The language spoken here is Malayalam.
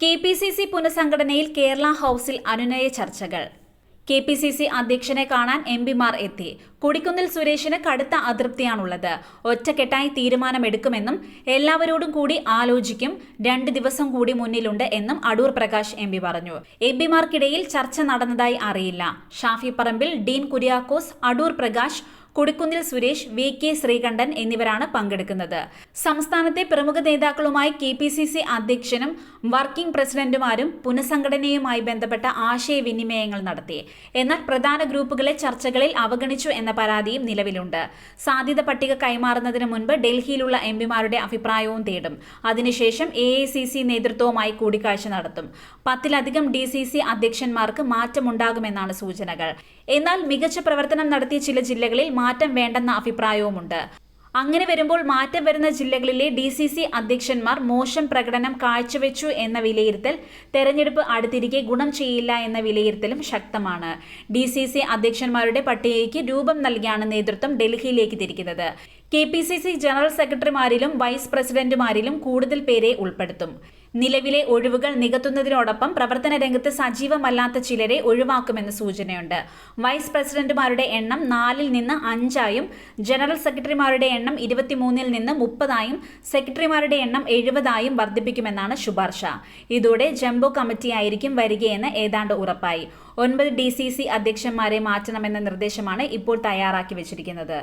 KPCC പുനഃസംഘടനയിൽ കേരള ഹൗസിൽ അനുനയ ചർച്ചകൾ. KPCC അധ്യക്ഷനെ കാണാൻ എംപിമാർ എത്തി. കൊടിക്കുന്നിൽ സുരേഷിന് കടുത്ത അതൃപ്തിയാണുള്ളത്. ഒറ്റക്കെട്ടായി തീരുമാനമെടുക്കുമെന്നും എല്ലാവരോടും കൂടി ആലോചിക്കും, 2 ദിവസം കൂടി മുന്നിലുണ്ട് എന്നും അടൂർ പ്രകാശ് എംപി പറഞ്ഞു. എംപിമാർക്കിടയിൽ ചർച്ച നടന്നതായി അറിയില്ല. ഷാഫി പറമ്പിൽ, ഡീൻ കുര്യാക്കോസ്, അടൂർ പ്രകാശ്, കൊടിക്കുന്നിൽ സുരേഷ്, VK ശ്രീകണ്ഠൻ എന്നിവരാണ് പങ്കെടുക്കുന്നത്. സംസ്ഥാനത്തെ പ്രമുഖ നേതാക്കളുമായി KPCC അധ്യക്ഷനും വർക്കിംഗ് പ്രസിഡന്റുമാരും പുനഃസംഘടനയുമായി ബന്ധപ്പെട്ട ആശയവിനിമയങ്ങൾ നടത്തി. എന്നാൽ പ്രധാന ഗ്രൂപ്പുകളെ ചർച്ചകളിൽ അവഗണിച്ചു എന്ന പരാതിയും നിലവിലുണ്ട്. സാധ്യത പട്ടിക കൈമാറുന്നതിന് മുൻപ് ഡൽഹിയിലുള്ള എംപിമാരുടെ അഭിപ്രായവും തേടും. അതിനുശേഷം AICC നേതൃത്വവുമായി കൂടിക്കാഴ്ച നടത്തും. 10-ലധികം DCC അധ്യക്ഷന്മാർക്ക് മാറ്റമുണ്ടാകുമെന്നാണ് സൂചനകൾ. എന്നാൽ മികച്ച പ്രവർത്തനം നടത്തിയ ചില ജില്ലകളിൽ മാറ്റം വേണ്ടെന്ന അഭിപ്രായവുമുണ്ട്. അങ്ങനെ വരുമ്പോൾ മാറ്റം വരുന്ന ജില്ലകളിലെ DCC അധ്യക്ഷന്മാർ മോശം പ്രകടനം കാഴ്ചവെച്ചു എന്ന വിലയിരുത്തൽ തെരഞ്ഞെടുപ്പ് അടുത്തിരിക്കെ ഗുണം ചെയ്യില്ല എന്ന വിലയിരുത്തലും ശക്തമാണ്. DCC അധ്യക്ഷന്മാരുടെ പട്ടികയ്ക്ക് രൂപം നൽകിയാണ് നേതൃത്വം ഡൽഹിയിലേക്ക് തിരിക്കുന്നത്. KPCC ജനറൽ സെക്രട്ടറിമാരിലും വൈസ് പ്രസിഡന്റുമാരിലും കൂടുതൽ പേരെ ഉൾപ്പെടുത്തും. നിലവിലെ ഒഴിവുകൾ നികത്തുന്നതിനോടൊപ്പം പ്രവർത്തന രംഗത്ത് സജീവമല്ലാത്ത ചിലരെ ഒഴിവാക്കുമെന്ന് സൂചനയുണ്ട്. വൈസ് പ്രസിഡന്റുമാരുടെ എണ്ണം 4-ൽ നിന്ന് 5-ആയും ജനറൽ സെക്രട്ടറിമാരുടെ എണ്ണം 23-ൽ നിന്ന് 30-ആയും സെക്രട്ടറിമാരുടെ എണ്ണം 70-ആയും വർദ്ധിപ്പിക്കുമെന്നാണ് ശുപാർശ. ഇതോടെ ജംബോ കമ്മിറ്റിയായിരിക്കും വരികയെന്ന് ഏതാണ്ട് ഉറപ്പായി. 9 DCC അധ്യക്ഷന്മാരെ മാറ്റണമെന്ന നിർദ്ദേശമാണ് ഇപ്പോൾ തയ്യാറാക്കി വെച്ചിരിക്കുന്നത്.